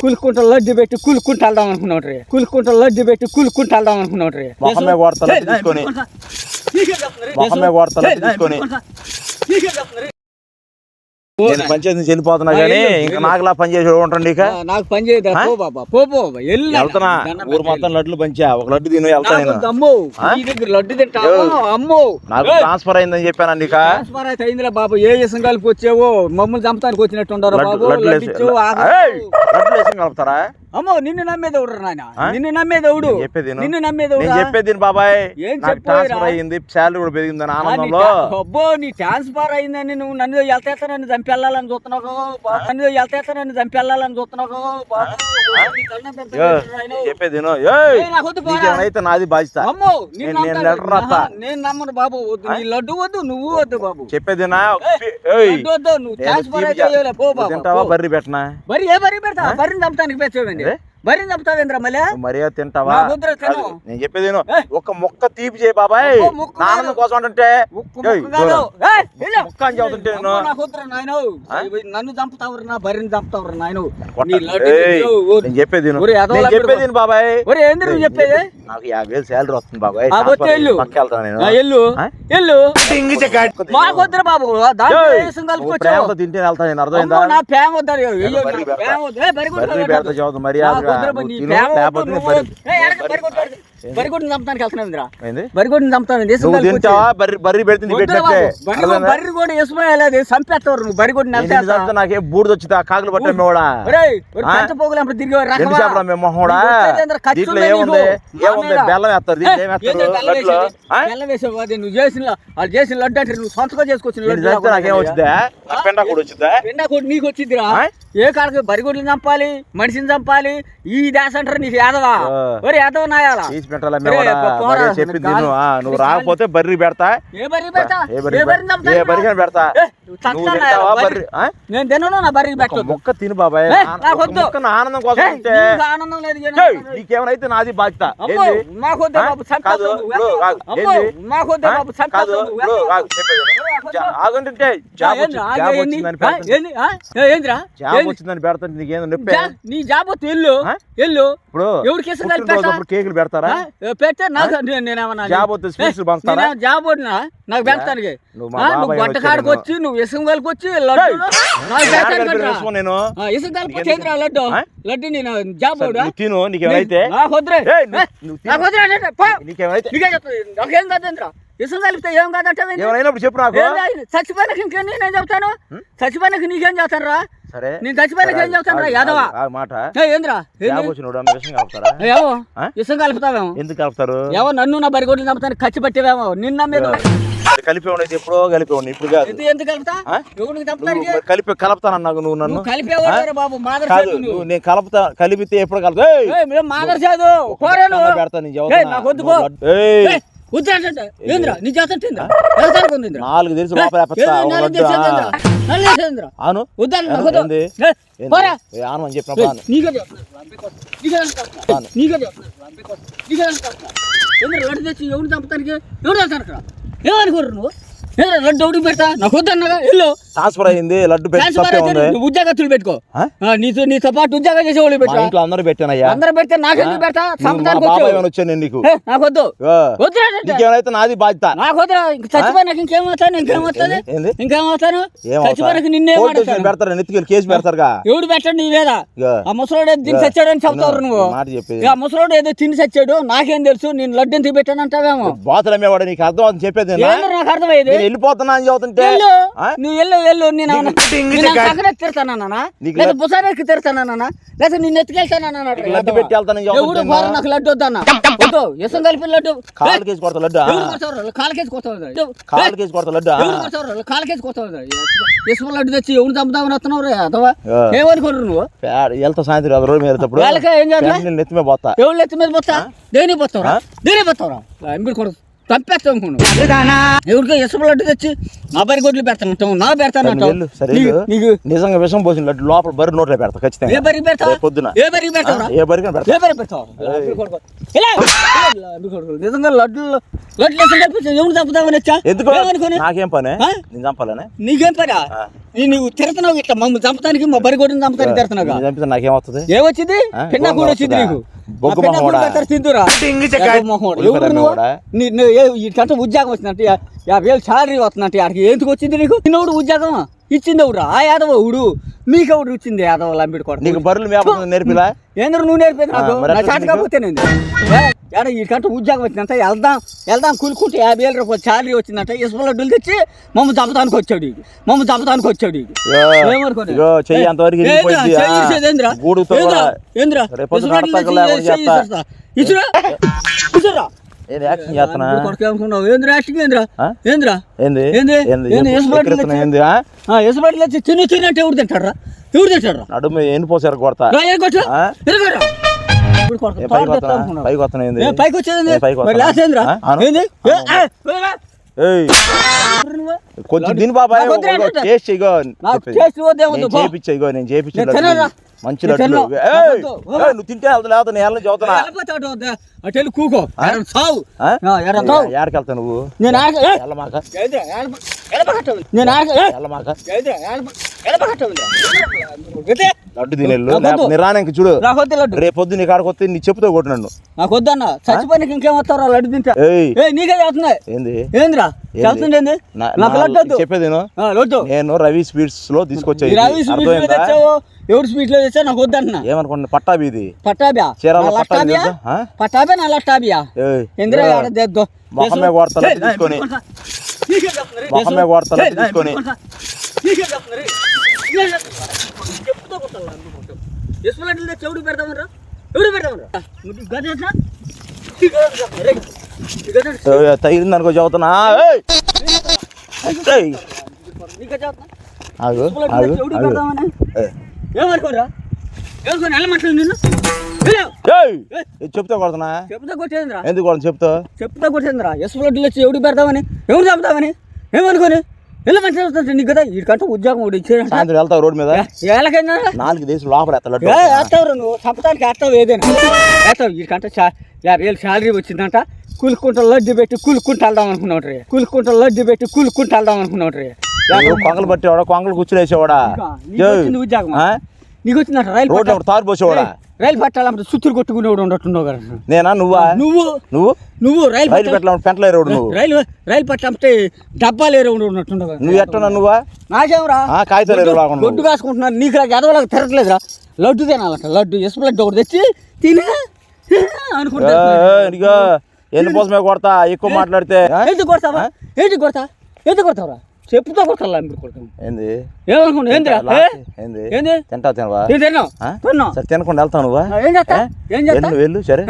కులుకుంట లడ్డు పెట్టి కులుకుంట వెళ్దాం అనుకున్నాడు రే. కులుకుంట లడ్డు పెట్టి కులుకుంట వెళ్దాం అనుకున్నాడు రే. మొహమే కొడతలు తీసుకొని నేను పంచాయతీ నుంచి వెళ్ళిపోతున్నా కానీ ఇంకా నాకులా పని చేసి ఉంటాండి. ఇక నాకు పని చేయదు. వెళ్తున్నా ఊరు మొత్తం లడ్లు పంచా. ఒక లడ్డు తిని వెళ్తా నేను. లడ్డు తింటా అమ్మో. నాకు ట్రాన్స్ఫర్ అయిందని చెప్పానండి. ఇక ట్రాన్స్ఫర్ అయితే అయిందిరా బాబు. ఏ విషయం కలిపి వచ్చావో మమ్మల్ని చంపడానికి వచ్చినట్టు ఉండరు బాబు. లడ్లు వేసి కలుపుతారా? అమ్మో నిన్ను నమ్మేదవుడు నాయన. నిన్ను నమ్మేదవుడు నిన్ను నమ్మేదవుడు చెప్పేది బాబాయ్. నాకు ట్రాన్స్ఫర్ అయ్యింది, శాలరీ కూడా పెరిగిందని ఆనందంలో. అబ్బో నీ ట్రాన్స్ఫర్ అయిందని నువ్వు నన్ను వెళ్తా నన్ను చంపెళ్ళాలని చూస్తున్నావు. నన్ను వెళ్తా నన్ను చంపెళ్ళాలని చూస్తున్నావు. చెప్పేది అయితే నాది బాధ్యత. అమ్మో నేను నమ్మను బాబు. వద్దు నీ లడ్డు వద్దు, నువ్వు వద్దు బాబు. చెప్పేది వద్దు. నువ్వు ట్రాన్స్ఫర్ అయితే తింటావా? బర్రీ పెట్టనా? బర్రీ ఏ బర్రీ పెడతా? బర్రీని చంపడానికి పెట్టేవండి. బర్రీని చంపుతావేంద్రా మళ్ళీ? మర్యాద తింటావా? నేను చెప్పేది ఒక మొక్క తీపి చేయి బాబాయ్. ఆనందం కోసం అంటే నన్ను చంపుతావు నా బర్రీని చంపుతావు నాయన. నేను చెప్పేది బాబాయ్. నువ్వు చెప్పేది నాకు 50,000 శాలరీ వస్తుంది బాబాయ్. మాకొద్దురా బాబు. ప్రేమతో తింటే వెళ్తా నేను. అర్థమైందా? నా ప్రేమ వద్దా? మర్యాద బరిగొడ్ని చంపడానికి వెళ్తున్నావు. బరిగొడ్ని చంపుతాను. బర్రీ పెడుతుంది పెట్టినట్టే. బర్రి కూడా వేసుకోలేదు చంపేస్తారు. నువ్వు బరిగొడ్ని నాకే బూడిద వచ్చింది. కాకులు పట్టాము కూడా పోగులు తిరిగి దీంట్లో ఏముంది? బెల్లం వేస్తారు. బెల్లం వేసావు. నువ్వు వాళ్ళు చేసిన లడ్డు అంటే నువ్వు సొంతగా చేసుకొచ్చిన నాకేం వచ్చిందా? పెండా కూడా వచ్చిందా? పెండా కూడా నీకు వచ్చిందిరా. ఏ కాడకి బరిగొడ్లు చంపాలి, మనిషిని చంపాలి. ఈ దాస అంటారు నీకు యాదవా? ఒరే యాదవ నాయాలా? చెప్పింది నువ్వు రాకపోతే బర్రీ పెడతా. ఏ బర్రీ పెడతా? పెడతా. నేను తినను. నా బర్రీ పెట్ట మొక్క తిను బాబాయ్. ఆనందం కోసం. ఆనందం లేదు. నీకేమైతే నాది బాధ్యత. మాకొద్దు బాబు. మాకొద్దు బాబు. ఆగంటే జాబ్ వచ్చిందని పెడతా. నీకేందో నొప్పి? నీ జాబ్ వద్దు. ఎల్లు ఇప్పుడు ఎవరికి కేకులు పెడతారా? పెడితే నాకు నేనేమన్నా జాబ్ వద్దు. స్వీట్స్ పంచుతారా? జాబ్ వద్దునా నాకు పెడతానికి? నువ్వు గొట్ట కాడికి వచ్చి నువ్వు ఇసుక కలిపి వచ్చి లడ్డు లడ్డు నేను జాబ్ తిను. నీకేమైతే నాకేం కాదంట్రా. ఇసుక కలిపితే ఏం కాదంటే చెప్పు నాకు. చచ్చిపోయినాక ఇంకేం నేను చెప్తాను. చచ్చిపోయినాక నీకేం చెప్తాను రా? సరే నేను చచ్చిపోయినాక ఏం చెప్తాను రా యాదవా? మాట ఏంద్రా ఇసుక కలుపుతావేమో? ఎందుకు కలుపుతారు? ఏమో నన్ను నా బరిగొడ్లు చంపుతాను ఖర్చు పెట్టేవేమో. నిన్న మీద కలిపేవాడు ఎప్పుడో కలిపేవాడు. ఇప్పుడు కాదు. ఎందుకు కలుపుతా? కలుపుతానన్నావు నువ్వు. నన్ను కలిపేవాడు బాబు. నేను కలుపుతా. కలిపితే ఎప్పుడు కలుపుతా? మాదర్ చాదు పెడతా. నాకు వద్దు. ఏంద్రా నీ చేతంటే 4 తెలుసు. తెచ్చి ఎవరు చంపుతానికి ఎవరు వెళ్తారు? ఏమనుకోరు నువ్వు? లడ్డు ఒకటి పెడతా. నాకు వద్దన్నగా వెళ్ళు. ట్రాన్స్ఫర్ అయింది. లడ్డు ఉద్యోగస్తులు పెట్టుకో. నీతో పాటు ఉద్యోగం చేసే వాళ్ళు పెట్టు. ఇంట్లో అందరూ పెట్టానయ్యా. అందరూ పెడితే నాకెందుకు పెడతా? వచ్చాను నేను. నీకు నాకు వద్దు. వద్దు. నాది బాధ్యత. నాకు వద్దు. చచ్చిపోయినాక ఇంకేమవుతాను? ఇంకేమవుతాను? చచ్చిపోయినాక నిన్నే పెడతారు. నెత్తికి కేసు పెడతారుగా. ఎవడు పెట్టండి నీ లేదా? ఆ ముసలోడు తిని చచ్చాడని చెప్తారు నువ్వు. ఆ ముసలోడు ఏదో తిని చచ్చాడు. నాకేం తెలుసు? నేను లడ్డు ఎంత పెట్టాను అంటావేమో. బాతులమ్మేవాడు. నీకు అర్థం అవుతుంది చెప్పేది. నాకు అర్థమయ్యేది. వెళ్ళిపోతున్నా అని చదువుతుంటే నువ్వు వెళ్ళు. నేను తిడతానా? లేదా బుసారెక్కి తిడతానా? లేదా నిన్ను ఎత్తుకెళ్తానా? లడ్డు పెట్టి వెళ్తాను. నాకు లడ్డు వద్దన్నా. వద్దు. ఇసం కలిపిన లడ్డు కాళ్ళకేసి కొడతా. లడ్డు కాళ్ళకేసి కొడతావు. కాళ్ళకేసి కొడతా. లడ్డు కాళ్ళకేసి కొడతావు. ఇసుమ లడ్డు తెచ్చి ఎవరు చంపుతామని వస్తున్నావు అథవా? ఏమనుకోరు నువ్వు? వెళ్తా సాయంత్రం రోజు మీద వాళ్ళకే ఏం చేయాలి? నెత్తి మీద పోతా. ఎవరు నెత్తి మీద పోతా? దేని పోతావురా? దేని పోతావురా? ఎంబిడి కొడదు. చంపేస్తాం అనుకున్నావు. ఎవరికో ఇసుక లడ్డు తెచ్చి నా బరి గొడ్లు పెడతానంటావు, నా పెడతానంటావు. నీకు నిజంగా విషం పోసిన లడ్డు లోపల బరి నోట్లో పెడతా ఖచ్చితంగా. ఏ బరి పెడతావు? పొద్దున ఏ బరి పెడతావు? ఏ బరి పెడతా? ఏ బరి పెడతావు? నిజంగా లడ్లు ఎవరు చంపుతామని వచ్చా? ఎందుకు? నాకేం పని? నేను చంపాలని? నీకేం పని? నువ్వు తిరుగుతున్నావు ఇట్లా మమ్మల్ని చంపడానికి, మా బరి గొడ్డుని చంపడానికి తిరుగుతున్నావు. చంపితే నాకేమవుతుంది? ఏమొచ్చింది? పిన్నా కూడా వచ్చింది నీకు. ఇటంటే ఉద్యోగం వచ్చిందంటే 50,000 శాలరీ వస్తుందంటే ఆడికి ఎందుకు వచ్చింది నీకు? చిన్నవుడు ఉద్యోగం ఇచ్చింది ఎవడు? ఆ యాదవ ఊడు మీకెవడు ఇచ్చింది? యాదవ లంబిడి కొడుకు. నీకు బర్రెలు మేపడం నేర్పిలా? ఏంద్ర నువ్వు నేర్పేది నాకు? నా చాట కాకపోతే ఇటంటే ఉద్యోగం వచ్చిందంట, వెళ్దాం కూలుకుంటే 50,000 రూపాయలు శాలరీ వచ్చిందంట. ఇసుక లడ్డులు తెచ్చి మమ్మల్ని చంపడానికి వచ్చాడు. తిన్నట్టు ఎవరు తింటారా? నడుము ఎన్ని పోసారు కొడతా? పైకి కొంచెం దీని బాబాయ్ టేస్ట్ ఇగో నేను చేపించా మంచి లడ్డు. నువ్వు తింటే లేకపోతే నేను చదువుతున్నా. అటు కూకో సావు. ఎక్కడికి వెళ్తావు నువ్వు? లడ్డు తినేళ్ళు రానికి చూడు. రేపు పొద్దు నీ కాడికి వస్తే నీ చెప్పుతో కొట్టు నన్ను. నాకు వద్దన్న చచ్చిపోయినకి ఇంకేమొస్తారా లడ్డు తింటా? నీకే చదువుతున్నాయి ఏందిరా? చదువుతుంది చెప్పేది నేను రవి స్వీట్స్ లో తీసుకొచ్చా. రవి స్వీట్స్ తెచ్చావు? ఎవరు స్వీట్ లో తెచ్చా? నాకు వద్దన్న. ఏమనుకోండి పట్టాబి ఇది? పట్టాబియా నా లట్టాబియా ఇందిరా మొహమే వార్తలు తీసుకొని చెవుడు పెడతామరా? ఎవడు పెడతామరా? తగిలింది అనుకో చదువుతున్నా. ఏమనుకోరా? చెప్తా కొడుతున్నా. చెప్తా కొట్టేంద్రా? ఎందుకు చెప్తా కొట్టేంద్రా? ఇసుక లడ్డులు వచ్చి ఎవడు పెడతామని, ఎవరు చంపుతామని ఏమనుకోని ఎలా మంచిగా నీకు కదా? వీడికంటే ఉద్యోగం సాయంత్రం వెళ్తావు రోడ్డు మీద? ఎలాగైనా 4 దేశం లోపల వేస్తావు నువ్వు. చంపడానికి వేస్తావు, ఏదైనా వేస్తావు. వీడికంటే 50,000 శాలరీ వచ్చిందంట. కూలుకుంటా లడ్డు పెట్టి కూలుకుంటూ వెళ్దాం అనుకున్నావు. కొంగలు పట్టేవాడా? కొంగలు కూర్చునేసేవాడా? ఉద్యోగం నీకు వచ్చిందంట. రైలు తారు పోసేవాడా? రైలు పట్టాలంటే సుత్తులు కొట్టుకునేవాడు ఉన్నట్టున్నావు కదా. నేనా? నువ్వు రైలు పెట్టాలంటే పెంటలు ఏరేవాడు. నువ్వు రైలు పట్టాలంటే డబ్బాలు ఏరేవాడు ఉన్నట్టున్నావు. నువ్వు ఎట్టా? నువ్వా? నాకేమరా కాగితాలు గొడ్డు కాసుకుంటున్నాను. నీకు ఎదవలాగా తిరగట్లేదురా. లడ్డు తినాలంట. లడ్డు ఇసుక లడ్డు ఒకటి తెచ్చి తినే అనుకుంటా. ఎన్ని పోసమే కొడతా ఎక్కువ మాట్లాడితే? ఎందుకు కొడతావురా? చెప్పుతో కొట్టాలా? ఏంది ఏమనుకున్నా? తినకుండా వెళ్తావు నువ్వు? వెళ్ళు సరే.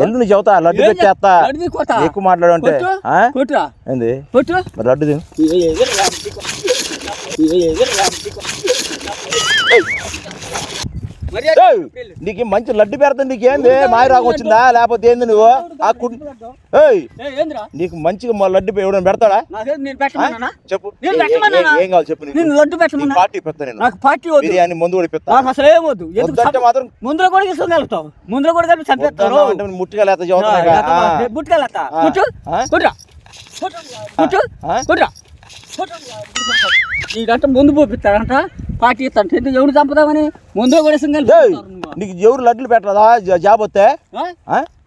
వెళ్ళు నీ చెబుతా. లడ్డు పెట్టేస్తా. ఎక్కువ మాట్లాడు అంటే ఏంది? లడ్డు తిను. నీకు మంచి లడ్డు పెడతా. నీకేంది మాయ రాగం వచ్చిందా లేకపోతే ఏంది? నువ్వు నీకు మంచిగా లడ్డు ఎవడని పెడతాడా? చెప్పు ఏం కావాలి చెప్పు. లడ్డు పెట్టమన్నా పార్టీ పెడతా. నాకు పార్టీ బిర్యానీ ముందు కూడా పెడతా. అసలు ఏమొద్దు. మాత్రం ముందులో కూడా తీసుకెళ్తావు. ముందులో కూడా కలిపి చంపేస్తావు. ముట్టుగా లేత బుట్టుకెళ్ళా నీకంటే ముందు పోపిస్తాడంట. పార్టీ ఇస్తాంట. ఎందుకు ఎవరు చంపుదామని ముందులో కూడా నీకు ఎవరు లడ్డులు పెట్టరా? జాబ్ వస్తే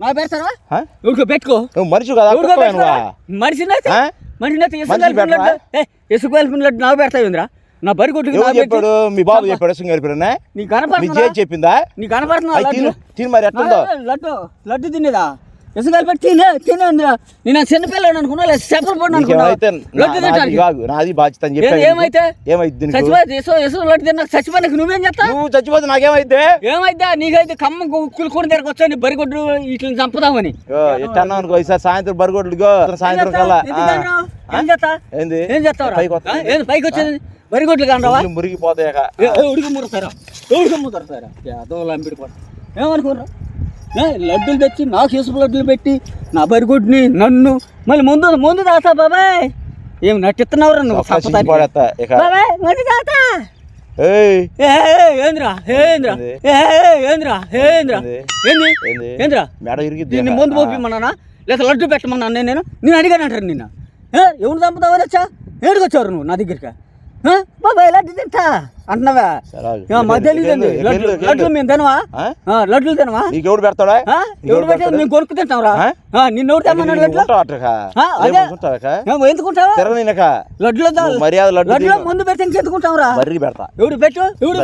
నా పెడతారా? ఎవరికో పెట్టుకో. మనిషి కదా? మనిషినైతే ఇసుక కలిపిన లడ్డు నాకు పెడతాయిందిరా. నా బరి కొట్టుకు చెప్పాడు. మీ బాబు చెప్పాడు ఇసుక కలిపిన? నీకు కనపడుతుందా? చెప్పిందా? నీకు కనపడుతుందా? తిని మరి ఎట్లుందో లడ్డు తినేదా? ఇసుక కలిపి తినేందిరా. నేను చిన్నపిల్లని అనుకున్నా, చెప్పలు పడి నాది బాధ్యత అని చెప్పి. ఏమైతే లడ్డు తిన్నా చచ్చిపోయినాక నువ్వేం చేస్తావు? నువ్వు చచ్చిపోతే నాకేమైతే? ఏమైతే నీకైతే కమ్మ కులుకొని దగ్గరకు వచ్చా బరిగొడ్డు ఇట్లా చంపుదామని ఎట్లా అన్నావు అనుకో. ఈసారి సాయంత్రం బరిగొడ్లు సాయంత్రం కల్లా ఏం చేస్తావు? పైకి వచ్చేది బరిగొడ్లు కాండవా? మురిగిపోతాయి. ఉడికి మురుతారా? అదో లంపిడి ఏమనుకోరా? లడ్డూలు తెచ్చి నాకు ఇసుపు లడ్డూలు పెట్టి నా బరిగొడ్ని నన్ను మళ్ళీ ముందు తాత బాబాయ్ ఏం నటిస్తున్నావురా నువ్వు బాబాయ్ ముందు తాత ఏంద్రా దీన్ని ముందు పోపిమన్నానా లేదా లడ్డు పెట్టమన్నా నేను అడిగాను అంటారు నిన్న ఎవరు చంపుతావని వచ్చా ఏడుకొచ్చారు నువ్వు నా దగ్గరికి బాబాయ్ లడ్డు తింటా అంటున్నావా మా తెలియదండి లడ్లు మేము తినవా లడ్లు తినవా ఎవడు పెడతాడా ఎవడు పెట్టే మేము కొనుక్కు తింటాంరా నిన్ను ఎవరు తెమ్మన్నాడు ఎందుకుంటావా మర్యాద లడ్లో ముందు పెడితే ఇంకెందుకుంటావురా పెడతా ఎవడు పెట్టు ఎవడు